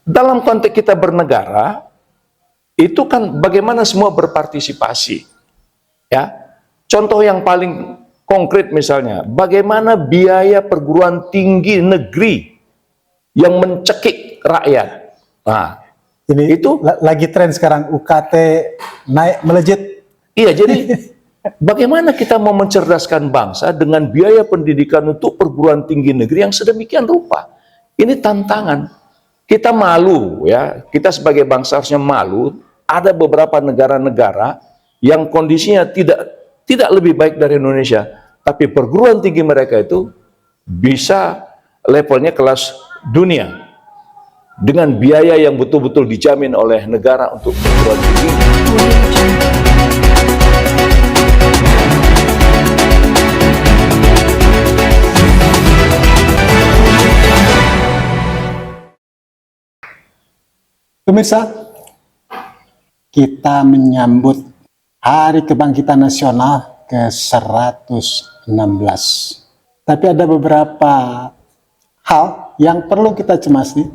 dalam konteks kita bernegara, itu kan bagaimana semua berpartisipasi. Ya, contoh yang paling konkret misalnya, bagaimana biaya perguruan tinggi negeri yang mencekik rakyat. Nah, Ini itu lagi tren sekarang, UKT naik melejit. iya, jadi bagaimana kita mau mencerdaskan bangsa dengan biaya pendidikan untuk perguruan tinggi negeri yang sedemikian rupa? Ini tantangan. Kita malu ya, kita sebagai bangsa harusnya malu. Ada beberapa negara-negara yang kondisinya tidak lebih baik dari Indonesia, tapi perguruan tinggi mereka itu bisa levelnya kelas dunia dengan biaya yang betul-betul dijamin oleh negara untuk perguruan tinggi. Pemirsa, kita menyambut Hari Kebangkitan Nasional ke-116. Tapi ada beberapa hal yang perlu kita cemasi,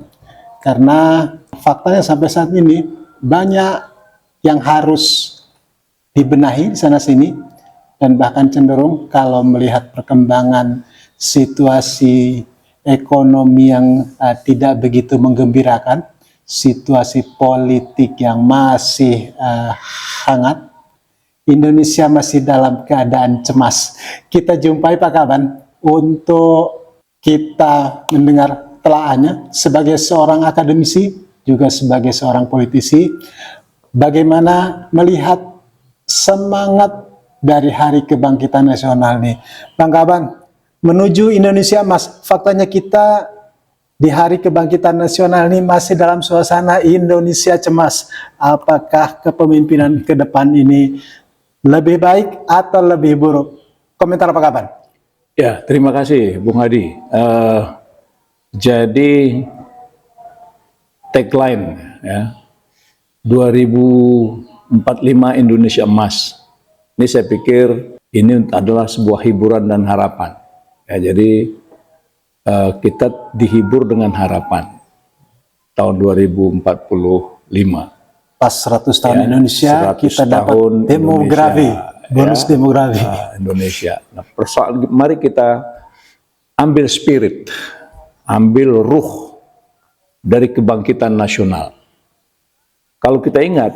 karena faktanya sampai saat ini banyak yang harus dibenahi di sana-sini, dan bahkan cenderung kalau melihat perkembangan situasi ekonomi yang tidak begitu menggembirakan, situasi politik yang masih hangat, Indonesia masih dalam keadaan cemas. Kita jumpai Pak Kaban untuk kita mendengar telaahnya sebagai seorang akademisi, juga sebagai seorang politisi, bagaimana melihat semangat dari Hari Kebangkitan Nasional ini. Bang Kaban, menuju Indonesia Mas, faktanya kita di Hari Kebangkitan Nasional ini masih dalam suasana Indonesia cemas. Apakah kepemimpinan ke depan ini lebih baik atau lebih buruk? Komentar apa Kaban? Ya, terima kasih Bung Hadi. Jadi tagline ya, 2045 Indonesia Emas. Ini saya pikir ini adalah sebuah hiburan dan harapan. Ya, jadi kita dihibur dengan harapan tahun 2045. Pas 100 tahun Ya, Indonesia, 100 kita dapat tahun demografi, Indonesia, bonus ya, demografi. Indonesia. Nah, mari kita ambil spirit, ambil ruh dari kebangkitan nasional. Kalau kita ingat,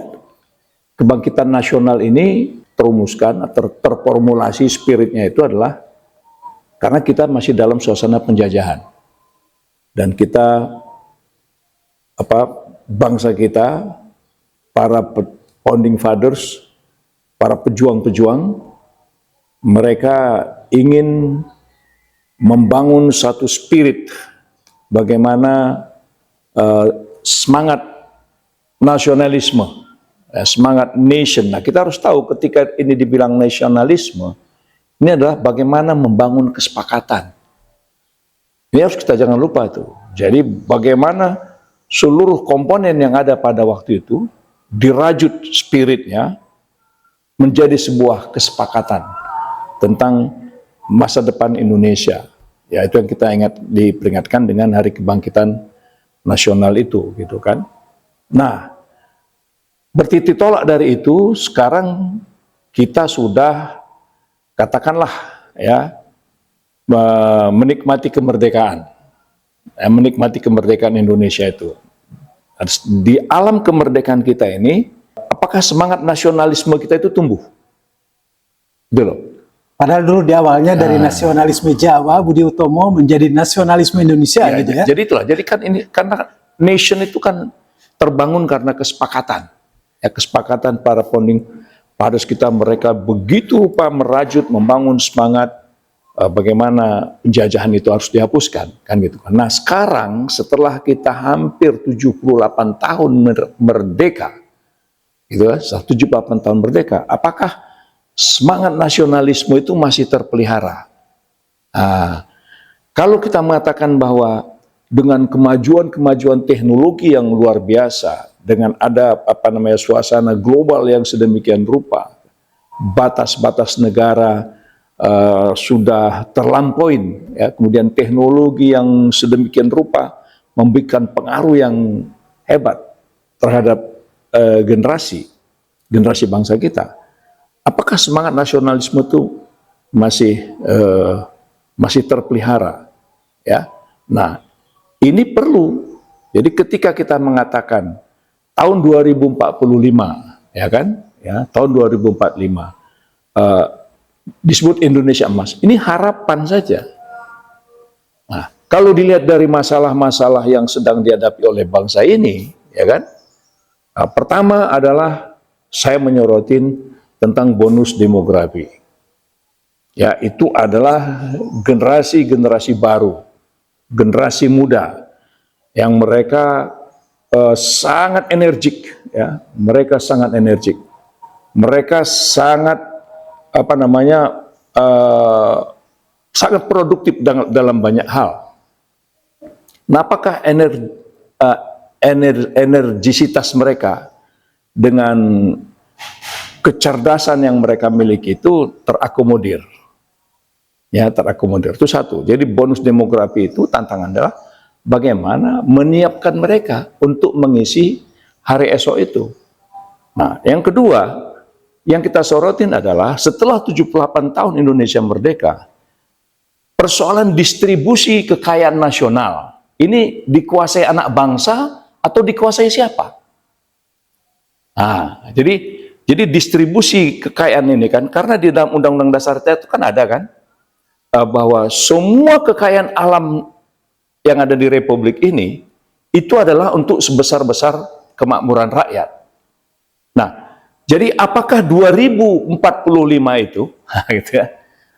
kebangkitan nasional ini terumuskan, terformulasi spiritnya itu adalah karena kita masih dalam suasana penjajahan. Dan kita, bangsa kita, para founding fathers, para pejuang-pejuang, mereka ingin membangun satu spirit bagaimana semangat nasionalisme, semangat nation. Nah, kita harus tahu ketika ini dibilang nasionalisme, ini adalah bagaimana membangun kesepakatan. Ini harus kita jangan lupa tuh. Jadi bagaimana seluruh komponen yang ada pada waktu itu dirajut spiritnya menjadi sebuah kesepakatan tentang masa depan Indonesia. Ya, itu yang kita diperingatkan dengan Hari Kebangkitan Nasional itu, gitu kan. Nah, bertitik tolak dari itu, sekarang kita sudah katakanlah ya menikmati kemerdekaan, menikmati kemerdekaan Indonesia itu. Di alam kemerdekaan kita ini, apakah semangat nasionalisme kita itu tumbuh? Gitu loh. Padahal dulu di awalnya dari nasionalisme Jawa, Budi Utomo menjadi nasionalisme Indonesia, Ya, gitu ya. Jadi itulah, jadi kan ini karena nation itu kan terbangun karena kesepakatan. Ya, kesepakatan para founding fathers kita, mereka begitu rupa merajut, membangun semangat bagaimana penjajahan itu harus dihapuskan, kan gitu kan. Nah, sekarang setelah kita hampir 78 tahun merdeka, gitu ya, 78 tahun merdeka, apakah semangat nasionalisme itu masih terpelihara? Kalau kita mengatakan bahwa dengan kemajuan teknologi yang luar biasa, dengan ada suasana global yang sedemikian rupa, batas-batas negara sudah terlampaui, ya, kemudian teknologi yang sedemikian rupa memberikan pengaruh yang hebat terhadap generasi bangsa kita, apakah semangat nasionalisme itu masih terpelihara? Ya, nah ini perlu. Jadi ketika kita mengatakan tahun 2045, ya kan, ya tahun 2045 disebut Indonesia Emas, ini harapan saja. Nah, kalau dilihat dari masalah-masalah yang sedang dihadapi oleh bangsa ini, ya kan, pertama adalah saya menyorotin tentang bonus demografi. Ya, itu adalah generasi baru, generasi muda yang mereka sangat energik, ya, mereka sangat energik, mereka sangat sangat produktif dalam banyak hal. Nah, apakah energisitas mereka dengan kecerdasan yang mereka miliki itu terakomodir? Ya, terakomodir. Itu satu. Jadi bonus demografi itu tantangan adalah bagaimana menyiapkan mereka untuk mengisi hari esok itu. Nah, yang kedua yang kita sorotin adalah setelah 78 tahun Indonesia merdeka, persoalan distribusi kekayaan nasional ini dikuasai anak bangsa atau dikuasai siapa? Nah, jadi distribusi kekayaan ini kan, karena di dalam Undang-Undang Dasar kita itu kan ada kan, bahwa semua kekayaan alam yang ada di Republik ini itu adalah untuk sebesar-besar kemakmuran rakyat. Nah, jadi apakah 2045 itu, gitu ya,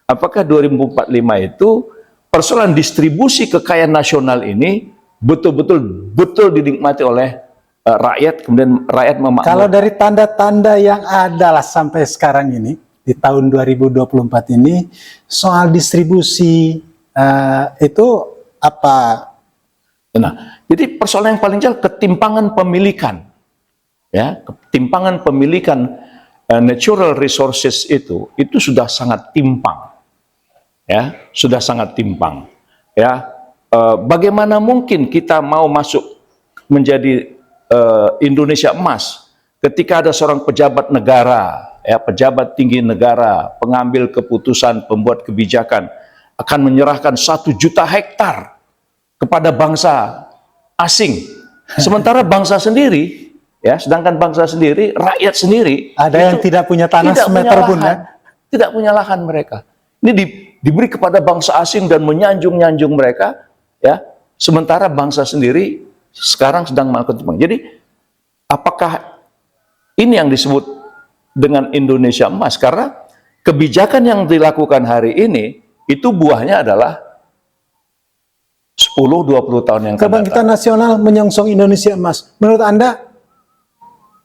apakah 2045 itu persoalan distribusi kekayaan nasional ini betul-betul dinikmati oleh rakyat, kemudian rakyat memakmurkan? Kalau dari tanda-tanda yang ada lah sampai sekarang ini, di tahun 2024 ini, soal distribusi itu apa? Nah, jadi persoalan yang paling jelas ketimpangan pemilikan. Ya, ketimpangan pemilikan natural resources itu sudah sangat timpang. Ya, sudah sangat timpang. Ya, bagaimana mungkin kita mau masuk menjadi Indonesia Emas ketika ada seorang pejabat negara, ya, pejabat tinggi negara, pengambil keputusan, pembuat kebijakan akan menyerahkan 1 juta hektar kepada bangsa asing, sementara bangsa sendiri, ya, sedangkan bangsa sendiri, rakyat sendiri, ada yang tidak punya tanah semeter pun, ya? Tidak punya lahan mereka. Ini diberi kepada bangsa asing dan menyanjung-nyanjung mereka, ya, sementara bangsa sendiri sekarang sedang melakukan timpang. Jadi, apakah ini yang disebut dengan Indonesia Emas? Karena kebijakan yang dilakukan hari ini itu buahnya adalah 10-20 tahun yang akan datang. Kebangkitan nasional menyongsong Indonesia Emas. Menurut Anda,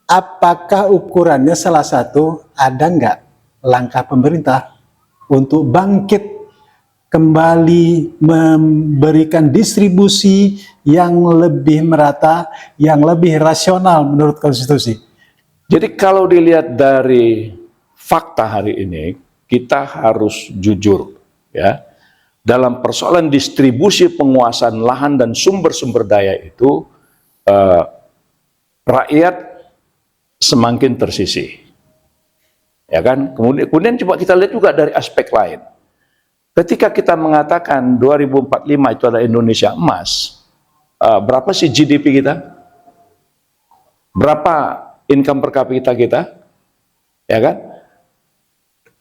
apakah ukurannya salah satu, ada nggak langkah pemerintah untuk bangkit kembali memberikan distribusi yang lebih merata, yang lebih rasional menurut konstitusi? Jadi kalau dilihat dari fakta hari ini, kita harus jujur, ya. Dalam persoalan distribusi penguasaan lahan dan sumber-sumber daya itu, rakyat semakin tersisih. Ya kan? Kemudian coba kita lihat juga dari aspek lain. Ketika kita mengatakan 2045 itu adalah Indonesia Emas, berapa sih GDP kita? Berapa income per kapita kita? Ya kan?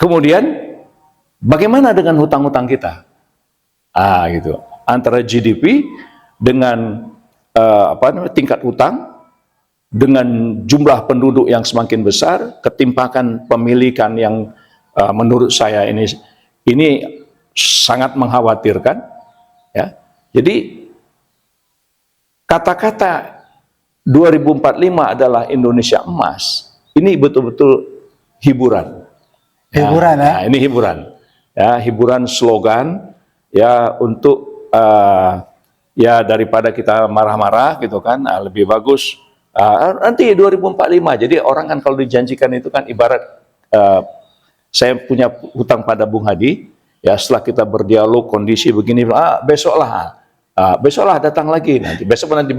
Kemudian bagaimana dengan hutang-hutang kita? Gitu. Antara GDP dengan tingkat hutang, dengan jumlah penduduk yang semakin besar, ketimpangan pemilikan yang menurut saya ini sangat mengkhawatirkan. Ya. Jadi kata-kata 2045 adalah Indonesia Emas, ini betul-betul hiburan. Hiburan, ya? Nah, ini hiburan. Ya, hiburan slogan, ya, untuk ya daripada kita marah-marah gitu kan, lebih bagus nanti 2045. Jadi orang kan kalau dijanjikan itu kan ibarat saya punya hutang pada Bung Hadi, ya, setelah kita berdialog kondisi begini, besoklah datang lagi, nanti besok nanti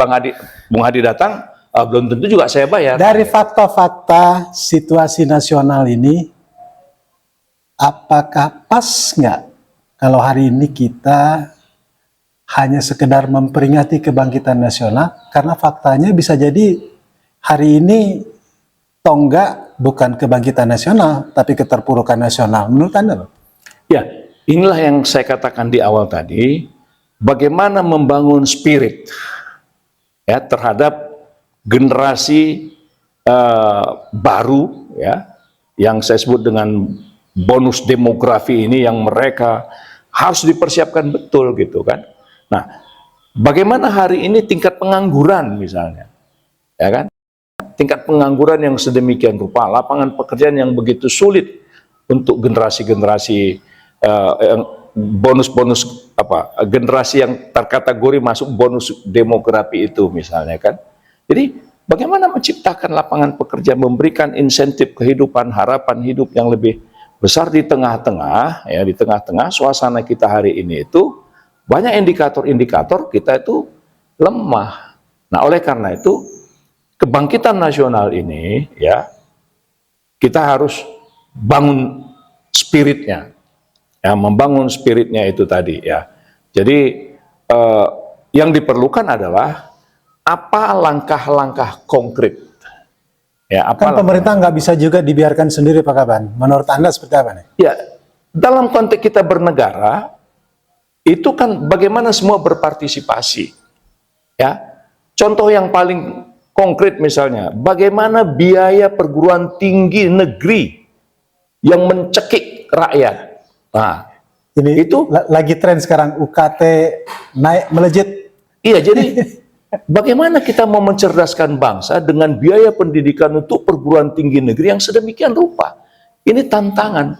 Bung Hadi datang, belum tentu juga saya bayar. Dari fakta-fakta situasi nasional ini, apakah pas nggak kalau hari ini kita hanya sekedar memperingati kebangkitan nasional? Karena faktanya bisa jadi hari ini tonggak bukan kebangkitan nasional, tapi keterpurukan nasional. Menurut Anda, loh? Ya, inilah yang saya katakan di awal tadi, bagaimana membangun spirit ya terhadap generasi baru ya, yang saya sebut dengan bonus demografi ini, yang mereka harus dipersiapkan betul gitu kan. Nah, bagaimana hari ini tingkat pengangguran misalnya, ya kan? Tingkat pengangguran yang sedemikian rupa, lapangan pekerjaan yang begitu sulit untuk generasi-generasi bonus-bonus generasi yang terkategori masuk bonus demografi itu misalnya kan. Jadi bagaimana menciptakan lapangan pekerja, memberikan insentif kehidupan, harapan hidup yang lebih besar di tengah-tengah ya, di tengah-tengah suasana kita hari ini itu banyak indikator-indikator kita itu lemah. Nah, oleh karena itu kebangkitan nasional ini ya, kita harus bangun spiritnya ya, membangun spiritnya itu tadi ya. Jadi yang diperlukan adalah apa langkah-langkah konkret ya, apa Kan pemerintah nggak bisa juga dibiarkan sendiri, Pak Kaban. Menurut Anda seperti apa nih? ya, dalam konteks kita bernegara itu kan bagaimana semua berpartisipasi ya. Contoh yang paling konkret misalnya, bagaimana biaya perguruan tinggi negeri yang mencekik rakyat. Nah, Ini itu lagi tren sekarang, UKT naik melejit. iya, jadi bagaimana kita mau mencerdaskan bangsa dengan biaya pendidikan untuk perguruan tinggi negeri yang sedemikian rupa? Ini tantangan.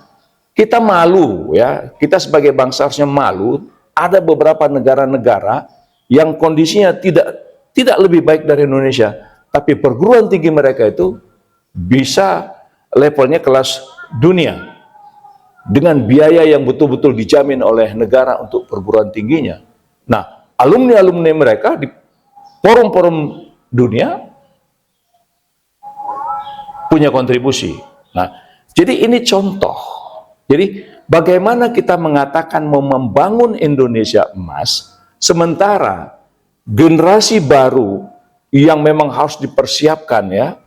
Kita malu ya, kita sebagai bangsa harusnya malu. Ada beberapa negara-negara yang kondisinya tidak lebih baik dari Indonesia, tapi perguruan tinggi mereka itu bisa levelnya kelas dunia dengan biaya yang betul-betul dijamin oleh negara untuk perguruan tingginya. Nah, alumni-alumni mereka di forum-forum dunia punya kontribusi. Nah, jadi ini contoh. Jadi bagaimana kita mengatakan mau membangun Indonesia emas, sementara generasi baru yang memang harus dipersiapkan ya,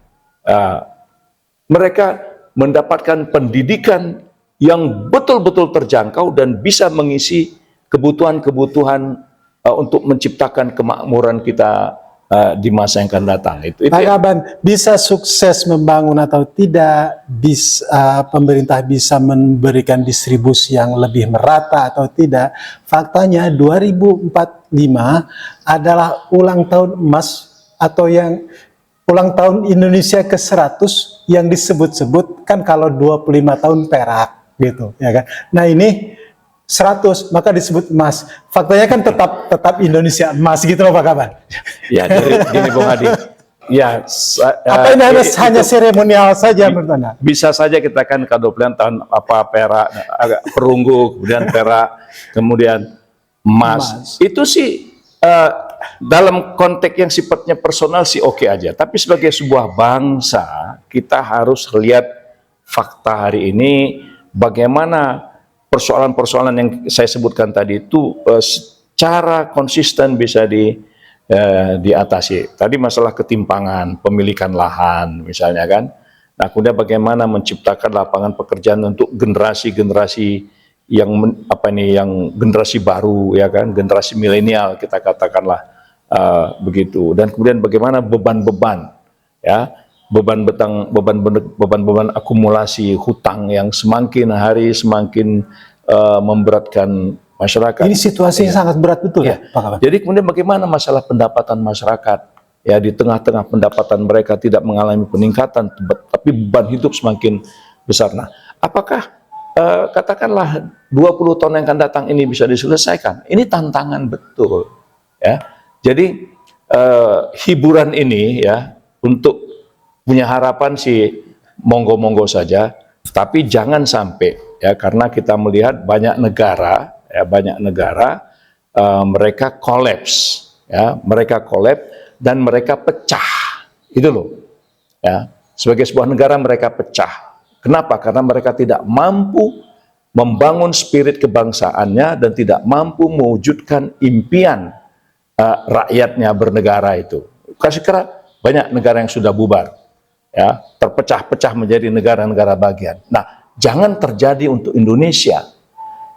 mereka mendapatkan pendidikan yang betul-betul terjangkau dan bisa mengisi kebutuhan-kebutuhan untuk menciptakan kemakmuran kita di masa yang akan datang. Itu Pak Kaban, bisa sukses membangun atau tidak, pemerintah bisa memberikan distribusi yang lebih merata atau tidak, faktanya 2045 adalah ulang tahun emas atau yang ulang tahun Indonesia ke-100 yang disebut-sebut kan kalau 25 tahun perak gitu ya kan. Nah ini 100 maka disebut emas. Faktanya kan tetap Indonesia emas gitu loh Pak Kaban. Ya, jadi gini Bung Hadi. Ya, apa ini hanya seremonial saja menurut Anda? Bisa saja kita kan K25 tahun perak, agak perunggu, kemudian perak, kemudian emas. Itu sih dalam konteks yang sifatnya personal sih oke aja. Tapi sebagai sebuah bangsa kita harus lihat fakta hari ini, bagaimana persoalan-persoalan yang saya sebutkan tadi itu secara konsisten bisa diatasi. Tadi masalah ketimpangan, pemilikan lahan misalnya kan. Nah, kemudian bagaimana menciptakan lapangan pekerjaan untuk generasi-generasi yang yang generasi baru ya kan, generasi milenial kita katakanlah begitu. Dan kemudian bagaimana beban-beban ya, beban akumulasi hutang yang semakin hari semakin memberatkan masyarakat. Ini situasinya sangat berat betul ya, Pak Kaban. Jadi kemudian bagaimana masalah pendapatan masyarakat ya, di tengah-tengah pendapatan mereka tidak mengalami peningkatan, tapi beban hidup semakin besar. Nah, apakah katakanlah 20 tahun yang akan datang ini bisa diselesaikan? Ini tantangan betul ya. Jadi hiburan ini ya, untuk punya harapan sih monggo-monggo saja, tapi jangan sampai ya, karena kita melihat banyak negara mereka kolaps ya, mereka kolaps dan mereka pecah Itu loh. Ya, sebagai sebuah negara mereka pecah. Kenapa? Karena mereka tidak mampu membangun spirit kebangsaannya dan tidak mampu mewujudkan impian rakyatnya bernegara itu. Kasih kira banyak negara yang sudah bubar, ya, terpecah-pecah menjadi negara-negara bagian. Nah, jangan terjadi untuk Indonesia.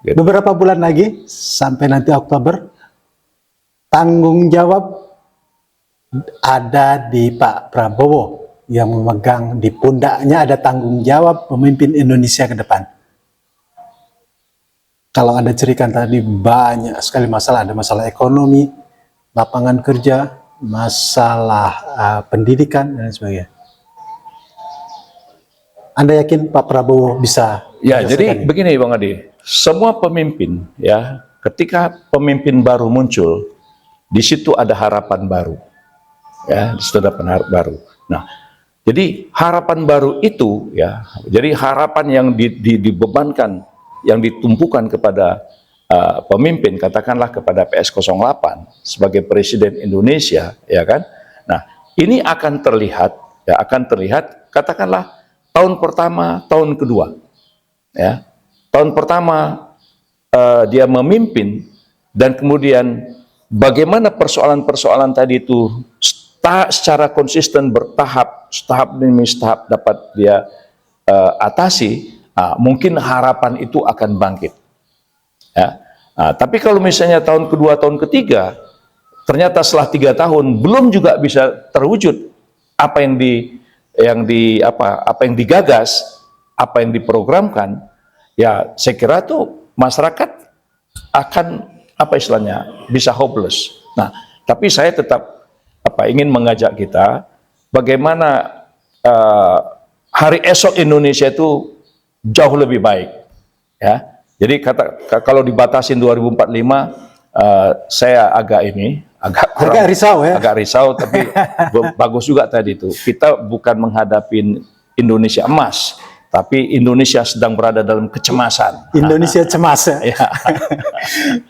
Gitu. Beberapa bulan lagi sampai nanti Oktober, tanggung jawab ada di Pak Prabowo yang memegang di pundaknya, ada tanggung jawab memimpin Indonesia ke depan. Kalau Anda ceritakan tadi banyak sekali masalah, ada masalah ekonomi, lapangan kerja, masalah pendidikan dan sebagainya. Anda yakin Pak Prabowo bisa? Ya, jadi begini Bang Adi, semua pemimpin ya, ketika pemimpin baru muncul, di situ ada harapan baru. Ya, di situ ada harapan baru. Nah, jadi harapan baru itu ya, jadi harapan yang dibebankan, yang ditumpukan kepada pemimpin, katakanlah kepada PS08 sebagai presiden Indonesia, ya kan? Nah, ini akan terlihat, ya akan terlihat, katakanlah tahun pertama, tahun kedua, ya. Tahun pertama dia memimpin dan kemudian bagaimana persoalan-persoalan tadi itu secara konsisten bertahap, tahap demi tahap dapat dia atasi, mungkin harapan itu akan bangkit. Ya. Tapi kalau misalnya tahun kedua, tahun ketiga, ternyata setelah 3 tahun belum juga bisa terwujud apa yang digagas, apa yang diprogramkan, ya saya kira tuh masyarakat akan apa istilahnya bisa hopeless. Nah, tapi saya tetap ingin mengajak kita bagaimana hari esok Indonesia itu jauh lebih baik, ya. Jadi kalau dibatasin 2045, saya agak risau ya. Agak risau, tapi bagus juga tadi itu. Kita bukan menghadapi Indonesia emas, tapi Indonesia sedang berada dalam kecemasan. Indonesia cemas ya. Ya.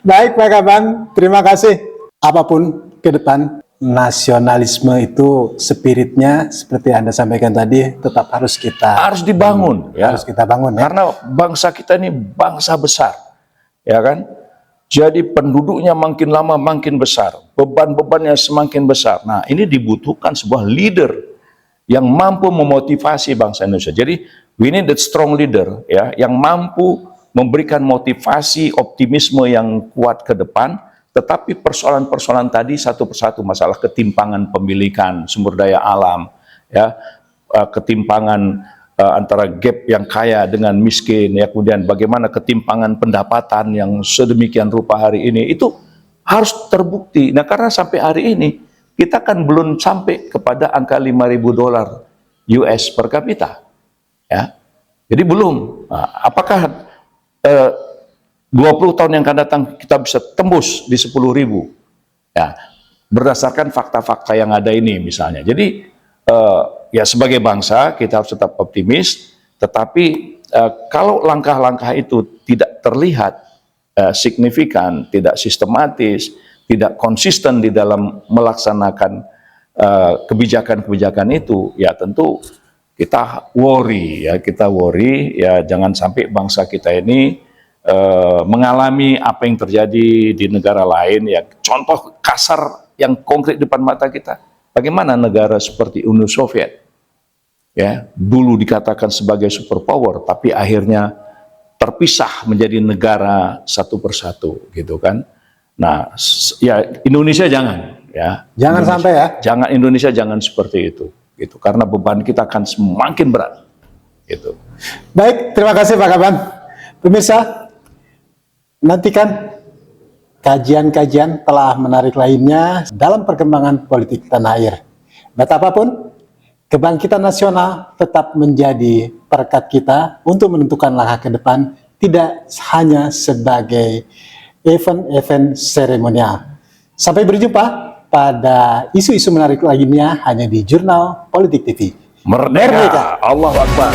Baik Pak Kaban, terima kasih. Apapun ke depan, nasionalisme itu spiritnya seperti Anda sampaikan tadi tetap harus dibangun, ya. Harus kita bangun ya. Karena bangsa kita ini bangsa besar, ya kan? Jadi penduduknya makin lama makin besar, beban-bebannya semakin besar. Nah, ini dibutuhkan sebuah leader yang mampu memotivasi bangsa Indonesia. Jadi we need a strong leader, ya, yang mampu memberikan motivasi, optimisme yang kuat ke depan. Tetapi persoalan-persoalan tadi satu persatu, masalah ketimpangan pemilikan sumber daya alam, ya, ketimpangan antara gap yang kaya dengan miskin, ya, kemudian bagaimana ketimpangan pendapatan yang sedemikian rupa hari ini, itu harus terbukti. Nah, karena sampai hari ini kita kan belum sampai kepada angka $5.000 US per kapita, ya. Jadi belum. Nah, apakah 20 tahun yang akan datang kita bisa tembus di 10.000, ya, berdasarkan fakta-fakta yang ada ini misalnya. Jadi ya sebagai bangsa kita harus tetap optimis, tetapi kalau langkah-langkah itu tidak terlihat signifikan, tidak sistematis, tidak konsisten di dalam melaksanakan kebijakan-kebijakan itu, ya tentu kita worry, ya jangan sampai bangsa kita ini mengalami apa yang terjadi di negara lain, ya. Contoh kasar yang konkret depan mata kita, bagaimana negara seperti Uni Soviet, ya, dulu dikatakan sebagai superpower, tapi akhirnya terpisah menjadi negara satu persatu, gitu kan. Nah, ya Indonesia jangan, ya. Jangan sampai ya. Indonesia jangan seperti itu, gitu. Karena beban kita akan semakin berat, gitu. Baik, terima kasih Pak Kaban. Pemirsa, nantikan kajian-kajian telah menarik lainnya dalam perkembangan politik tanah air. Betapapun, kebangkitan nasional tetap menjadi perekat kita untuk menentukan langkah ke depan, tidak hanya sebagai event-event seremonial. Sampai berjumpa pada isu-isu menarik lainnya hanya di Jurnal Politik TV. Merdeka! Allahu Akbar!